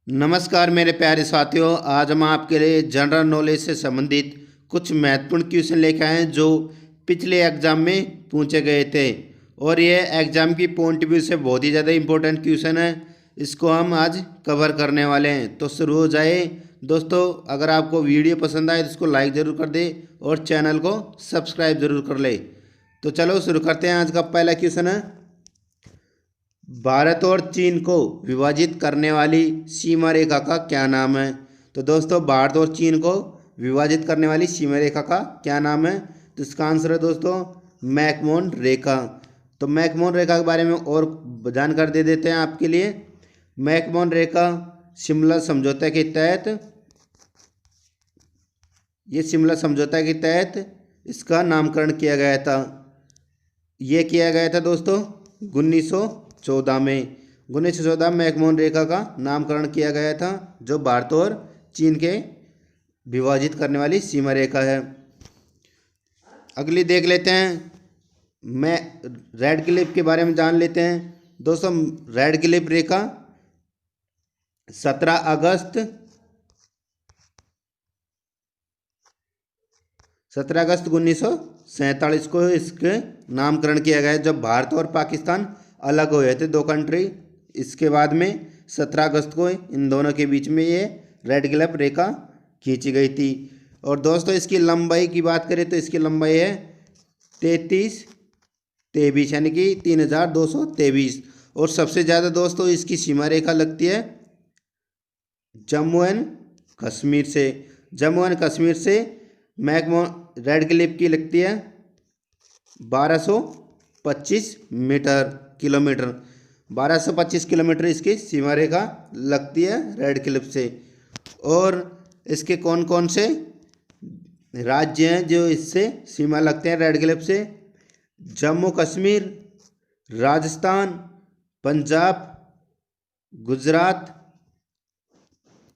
नमस्कार मेरे प्यारे साथियों। आज हम आपके लिए जनरल नॉलेज से संबंधित कुछ महत्वपूर्ण क्वेश्चन लेकर आए हैं जो पिछले एग्जाम में पूछे गए थे और ये एग्जाम की पॉइंट ऑफ व्यू से बहुत ही ज़्यादा इंपॉर्टेंट क्वेश्चन है। इसको हम आज कवर करने वाले हैं, तो शुरू हो जाए। दोस्तों, अगर आपको वीडियो पसंद आए तो इसको लाइक ज़रूर कर दे और चैनल को सब्सक्राइब ज़रूर कर ले। तो चलो शुरू करते हैं। आज का पहला क्वेश्चन है, भारत और चीन को विभाजित करने वाली सीमा रेखा का क्या नाम है। तो दोस्तों, भारत और चीन को विभाजित करने वाली सीमा रेखा का क्या नाम है? तो इसका आंसर है दोस्तों मैकमोहन रेखा। तो मैकमोहन रेखा के बारे में और जानकारी दे देते हैं आपके लिए। मैकमोहन रेखा शिमला समझौता के तहत इसका नामकरण किया गया था। ये किया गया था दोस्तों 1914 में। 1914 में मैकमोहन रेखा का नामकरण किया गया था, जो भारत और चीन के विभाजित करने वाली सीमा रेखा है। अगली देख लेते हैं, मैं रेड क्लिफ के बारे में जान लेते हैं। दोस्तों, रेड क्लिफ रेखा 17 अगस्त 1947 को इसके नामकरण किया गया, जब भारत और पाकिस्तान अलग हुए थे, दो कंट्री। इसके बाद में 17 अगस्त को इन दोनों के बीच में ये रेड क्लिफ रेखा खींची गई थी। और दोस्तों, इसकी लंबाई की बात करें तो इसकी लंबाई है 3323 यानी कि 3223। और सबसे ज़्यादा दोस्तों इसकी सीमा रेखा लगती है जम्मू एंड कश्मीर से। मैकमोहन रेड क्लिफ की लगती है 1225 किलोमीटर 1225 किलोमीटर इसकी सीमा रेखा लगती है रेड क्लिफ से। और इसके कौन कौन से राज्य हैं जो इससे सीमा लगते हैं रेड क्लिफ से? जम्मू कश्मीर, राजस्थान, पंजाब, गुजरात,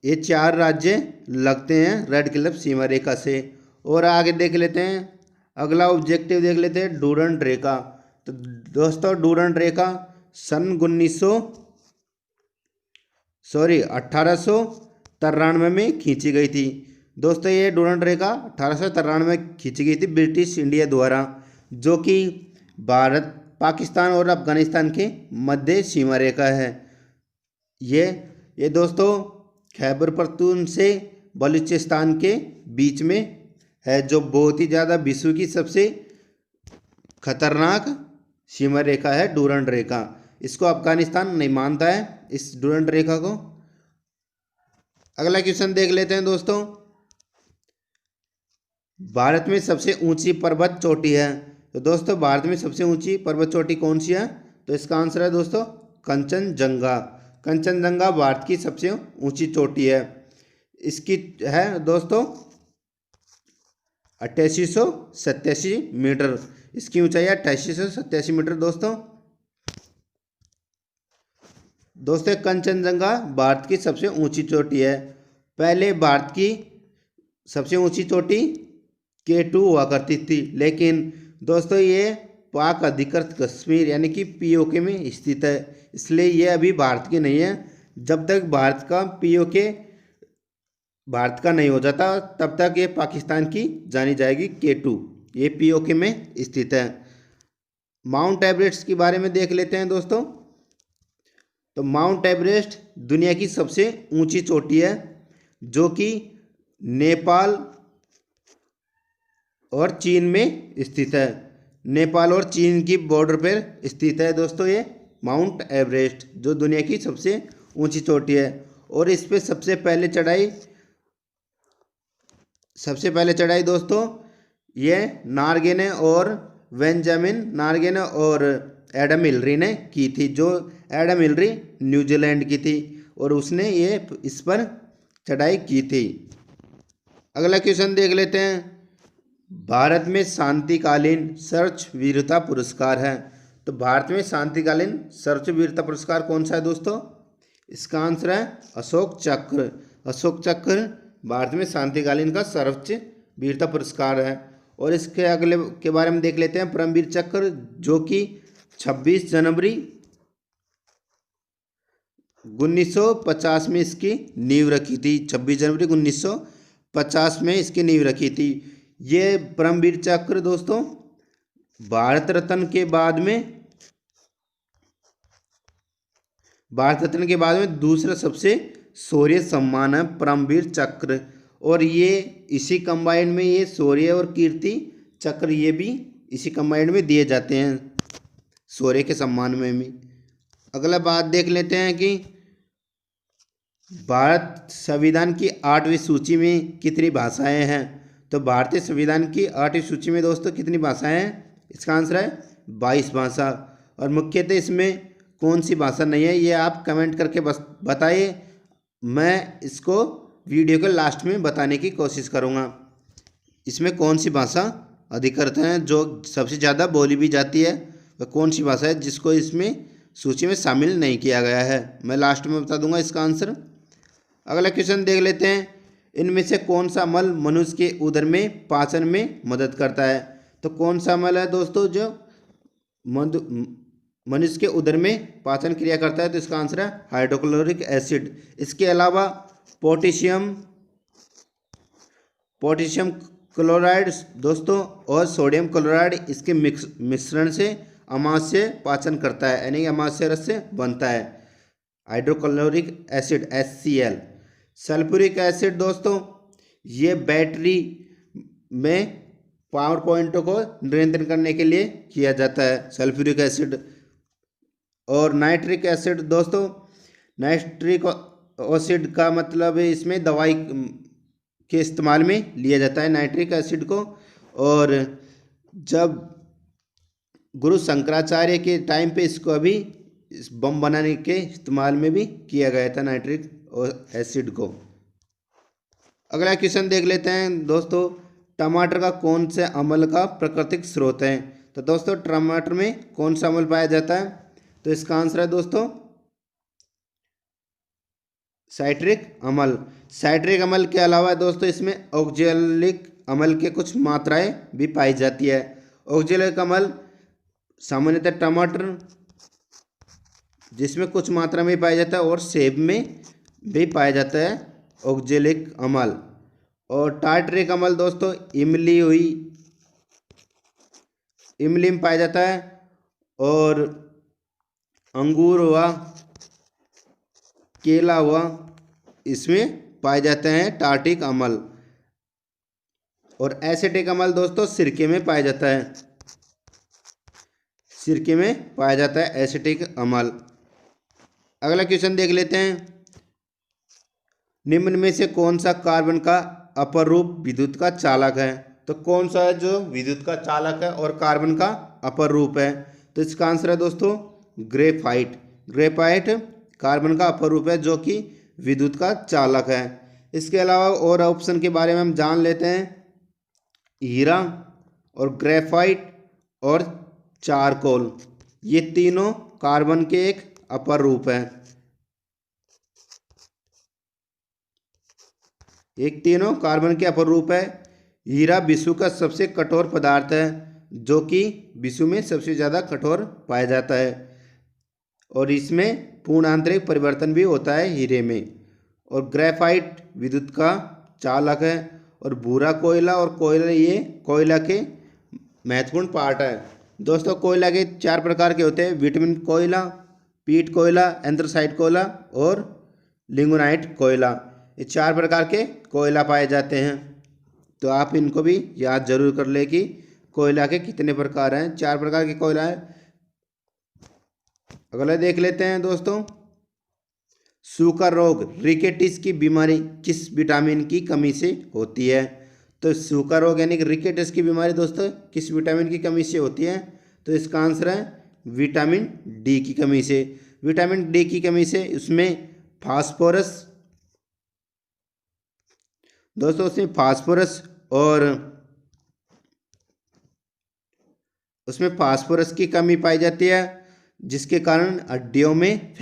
ये 4 राज्य लगते हैं रेड क्लिफ सीमा रेखा से। और आगे देख लेते हैं, अगला ऑब्जेक्टिव देख लेते हैं डूरंड रेखा। तो दोस्तों, डूरंड रेखा सन 1893 में खींची गई थी। दोस्तों, ये डूरंड रेखा 1893 में खींची गई थी ब्रिटिश इंडिया द्वारा, जो कि भारत, पाकिस्तान और अफगानिस्तान के मध्य सीमा रेखा है। ये दोस्तों खैबर पख्तूनख्वा से बलूचिस्तान के बीच में है, जो बहुत ही ज़्यादा विश्व की सबसे खतरनाक सीमा रेखा है डूरंड रेखा। इसको अफगानिस्तान नहीं मानता है, इस डूरंड रेखा को। अगला क्वेश्चन देख लेते हैं दोस्तों, भारत में सबसे ऊंची पर्वत चोटी है। तो दोस्तों, भारत में सबसे ऊंची पर्वत चोटी कौन सी है? तो इसका आंसर है दोस्तों कंचनजंगा भारत की सबसे ऊंची चोटी है। इसकी है दोस्तों 8887 मीटर। इसकी ऊंचाई है 8887 मीटर। दोस्तों, कंचनजंगा भारत की सबसे ऊंची चोटी है। पहले भारत की सबसे ऊंची चोटी K2 हुआ करती थी, लेकिन दोस्तों ये पाक अधिकृत कश्मीर यानी कि POK में स्थित है, इसलिए ये अभी भारत की नहीं है। जब तक भारत का POK भारत का नहीं हो जाता, तब तक ये पाकिस्तान की जानी जाएगी K2। ये POK में स्थित है। माउंट एवरेस्ट के बारे में देख लेते हैं दोस्तों। तो माउंट एवरेस्ट दुनिया की सबसे ऊंची चोटी है, जो कि नेपाल और चीन में स्थित है। नेपाल और चीन की बॉर्डर पर स्थित है दोस्तों ये माउंट एवरेस्ट, जो दुनिया की सबसे ऊंची चोटी है। और इस पे सबसे पहले चढ़ाई दोस्तों ये नारगेने और बेंजामिन नारगेने और एडम हिलरी ने की थी, जो एडम हिलरी न्यूजीलैंड की थी और उसने ये इस पर चढ़ाई की थी। अगला क्वेश्चन देख लेते हैं, भारत में शांतिकालीन सर्च वीरता पुरस्कार है। तो भारत में शांतिकालीन सर्च वीरता पुरस्कार कौन सा है दोस्तों? इसका आंसर है अशोक चक्र भारत में शांतिकालीन का सर्वोच्च वीरता पुरस्कार है। और इसके अगले के बारे में देख लेते हैं, परमवीर चक्र, जो कि 26 जनवरी 1950 में इसकी नींव रखी थी। 26 जनवरी 1950 में इसकी नींव रखी थी। ये परमवीर चक्र दोस्तों भारत रत्न के बाद में दूसरा सबसे शौर्य सम्मान है परमवीर चक्र। और ये इसी कंबाइन में ये शौर्य और कीर्ति चक्र ये भी इसी कंबाइन में दिए जाते हैं शौर्य के सम्मान में भी। अगला बात देख लेते हैं कि भारत संविधान की 8वीं सूची में कितनी भाषाएं हैं। तो भारतीय संविधान की 8वीं सूची में दोस्तों कितनी भाषाएं हैं? इसका आंसर है 22 भाषा। और मुख्यतः इसमें कौन सी भाषा नहीं है ये आप कमेंट करके बस बताइए। मैं इसको वीडियो के लास्ट में बताने की कोशिश करूँगा इसमें कौन सी भाषा अधिकृत है, जो सबसे ज़्यादा बोली भी जाती है, वह कौन सी भाषा है जिसको इसमें सूची में शामिल नहीं किया गया है। मैं लास्ट में बता दूंगा इसका आंसर। अगला क्वेश्चन देख लेते हैं, इनमें से कौन सा अमल मनुष्य के उदर में पाचन में मदद करता है। तो कौन सा अमल है दोस्तों जो मनुष्य के उदर में पाचन क्रिया करता है? तो इसका आंसर है हाइड्रोक्लोरिक एसिड। इसके अलावा पोटेशियम क्लोराइड दोस्तों और सोडियम क्लोराइड इसके मिश्रण से अमाशय पाचन करता है, यानी अमाशय रस से बनता है hydrochloric acid HCl। Sulphuric acid दोस्तों ये बैटरी में पावर पॉइंटों को नियंत्रण करने के लिए किया जाता है सल्फ्यूरिक एसिड। और नाइट्रिक एसिड दोस्तों, नाइट्रिक एसिड का मतलब इसमें दवाई के इस्तेमाल में लिया जाता है नाइट्रिक एसिड को। और जब गुरु शंकराचार्य के टाइम पे इसको अभी इस बम बनाने के इस्तेमाल में भी किया गया था नाइट्रिक एसिड को। अगला क्वेश्चन देख लेते हैं दोस्तों, टमाटर का कौन से अम्ल का प्राकृतिक स्रोत है। तो दोस्तों टमाटर में कौन सा अम्ल पाया जाता है? तो इसका आंसर है दोस्तों साइट्रिक अम्ल। साइट्रिक अम्ल के अलावा दोस्तों इसमें ऑक्जेलिक अम्ल के कुछ मात्राएं भी पाई जाती है। ऑक्जेलिक अम्ल सामान्यतः टमाटर जिसमें कुछ मात्रा में पाया जाता है और सेब में भी पाया जाता है ऑक्जेलिक अम्ल। और टार्टरिक अम्ल दोस्तों इमली में पाया जाता है। और अंगूर हुआ, केला हुआ, इसमें पाए जाते हैं टार्टिक अम्ल। और एसिटिक अम्ल दोस्तों सिरके में पाया जाता है, सिरके में पाया जाता है एसिटिक अम्ल। अगला क्वेश्चन देख लेते हैं, निम्न में से कौन सा कार्बन का अपर रूप विद्युत का चालक है। तो कौन सा है जो विद्युत का चालक है और कार्बन का अपर रूप है? तो इसका आंसर है दोस्तों ग्रेफाइट। ग्रेफाइट कार्बन का अपर रूप है जो कि विद्युत का चालक है। इसके अलावा और ऑप्शन के बारे में हम जान लेते हैं, हीरा और ग्रेफाइट और चारकोल, ये तीनों कार्बन के एक अपर रूप है। एक तीनों कार्बन के अपर रूप है। हीरा विश्व का सबसे कठोर पदार्थ है जो कि विश्व में सबसे ज़्यादा कठोर पाया जाता है और इसमें पूर्ण आंतरिक परिवर्तन भी होता है हीरे में। और ग्रेफाइट विद्युत का चालक है। और भूरा कोयला और कोयला ये कोयला के महत्वपूर्ण पार्ट है। दोस्तों कोयला के 4 प्रकार के होते हैं, विटामिन कोयला, पीट कोयला, एंथ्रासाइट कोयला और लिग्नाइट कोयला। ये 4 प्रकार के कोयला पाए जाते हैं। तो आप इनको भी याद जरूर कर ले कि कोयला के कितने प्रकार हैं। 4 प्रकार के कोयला है। अगला देख लेते हैं दोस्तों, सूखा रोग रिकेटिस की बीमारी किस विटामिन की कमी से होती है। तो सूखा रोग यानी कि रिकेटिस की बीमारी दोस्तों किस विटामिन की कमी से होती है। तो इसका आंसर है विटामिन डी की कमी से। विटामिन डी की कमी से उसमें फास्फोरस दोस्तों, उसमें फास्फोरस और उसमें फास्फोरस की कमी पाई जाती है जिसके कारण हड्डियों में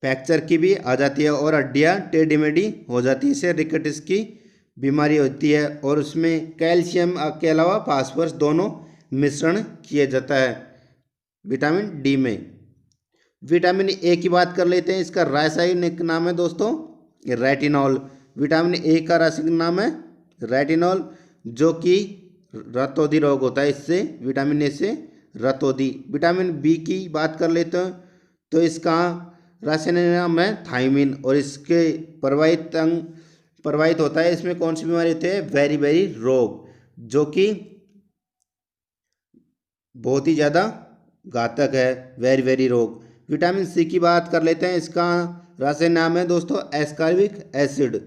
फ्रैक्चर की भी आ जाती है और हड्डियाँ टेढ़ी मेढ़ी हो जाती है। इससे रिकेटिस की बीमारी होती है। और उसमें कैल्शियम के अलावा फास्फोरस दोनों मिश्रण किया जाता है विटामिन डी में। विटामिन ए की बात कर लेते हैं। इसका रासायनिक नाम है दोस्तों रेटिनॉल। विटामिन ए का रासायनिक नाम है रेटिनॉल, जो कि रतौंधी रोग होता है इससे, विटामिन ए से रतौंधी। विटामिन बी की बात कर लेते हैं तो इसका रासायनिक नाम है थायमिन, और इसके प्रवाहित होता है इसमें कौन सी बीमारी होती है, वेरी वेरी रोग, जो कि बहुत ही ज़्यादा घातक है, वेरी वेरी रोग। विटामिन सी की बात कर लेते हैं। इसका रासायनिक नाम है दोस्तों एस्कॉर्बिक एसिड,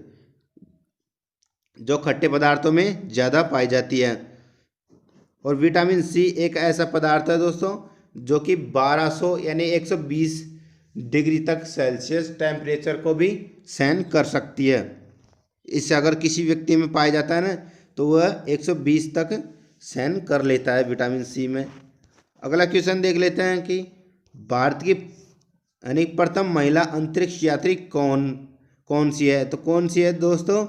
जो खट्टे पदार्थों में ज़्यादा पाई जाती है। और विटामिन सी एक ऐसा पदार्थ है दोस्तों जो कि 1200 यानी 120 डिग्री तक सेल्सियस टेम्परेचर को भी सहन कर सकती है। इससे अगर किसी व्यक्ति में पाया जाता है ना तो वह 120 तक सहन कर लेता है विटामिन सी में। अगला क्वेश्चन देख लेते हैं कि भारत की यानी प्रथम महिला अंतरिक्ष यात्री कौन सी है। तो कौन सी है दोस्तों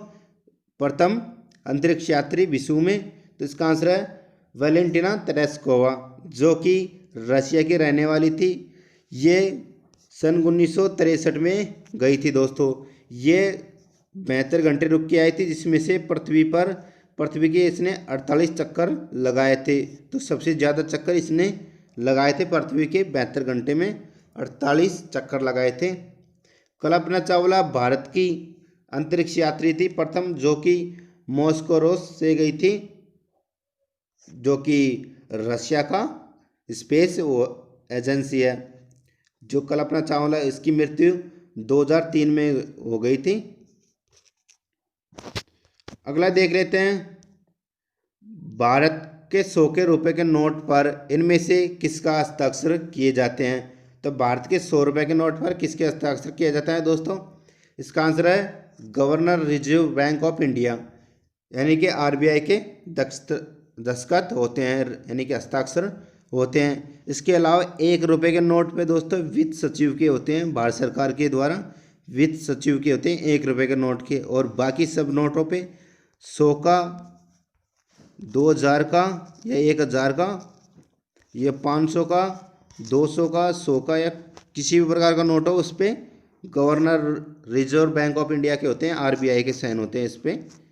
प्रथम अंतरिक्ष यात्री विश्व में, तो इसका आंसर है वैलेंटिना तेरेस्कोवा, जो कि रशिया की रहने वाली थी। ये सन 1963 में गई थी दोस्तों। ये 72 घंटे रुक के आई थी, जिसमें से पृथ्वी के इसने 48 चक्कर लगाए थे। तो सबसे ज़्यादा चक्कर इसने लगाए थे पृथ्वी के 72 घंटे में 48 चक्कर लगाए थे। कल्पना चावला भारत की अंतरिक्ष यात्री थी प्रथम, जो कि मॉस्को से गई थी, जो कि रशिया का स्पेस एजेंसी है। जो कल्पना चावला, इसकी मृत्यु 2003 में हो गई थी। अगला देख लेते हैं भारत के 100 के रुपए के नोट पर इनमें से किसका हस्ताक्षर किए जाते हैं। तो भारत के 100 रुपए के नोट पर किसके हस्ताक्षर किया जाता है दोस्तों, इसका आंसर है governor reserve bank of India, यानी कि आरबीआई के दस्तखत होते हैं, यानी कि हस्ताक्षर होते हैं। इसके अलावा 1 रुपये के नोट पे दोस्तों वित्त सचिव के होते हैं, भारत सरकार के द्वारा वित्त सचिव के होते हैं 1 रुपये के नोट के। और बाकी सब नोटों पे 100 का, 2000 का या 1000 का या 500 का, 200 का, 100 का या किसी भी प्रकार का नोट हो, उस पर governor reserve bank of India के होते हैं, आरबीआई के साइन होते हैं इस पर।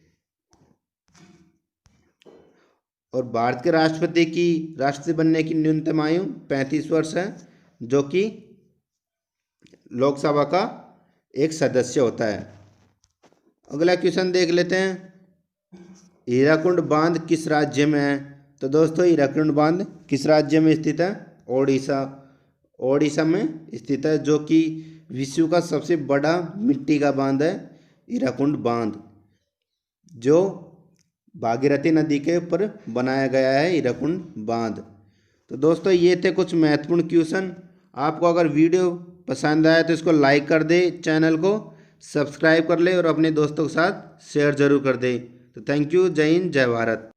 और भारत के राष्ट्रपति बनने की न्यूनतम आयु 35 वर्ष है, जो कि लोकसभा का एक सदस्य होता है। अगला क्वेश्चन देख लेते हैं, हीराकुंड बांध किस राज्य में है। तो दोस्तों हीराकुंड बांध किस राज्य में स्थित है, ओडिशा में स्थित है, जो कि विश्व का सबसे बड़ा मिट्टी का बांध है हीराकुंड बांध, जो भागीरथी नदी के ऊपर बनाया गया है हीराकुंड बांध। तो दोस्तों ये थे कुछ महत्वपूर्ण क्वेश्चन। आपको अगर वीडियो पसंद आया तो इसको लाइक कर दे, चैनल को सब्सक्राइब कर ले और अपने दोस्तों के साथ शेयर जरूर कर दे। तो थैंक यू, जय हिंद, जय भारत।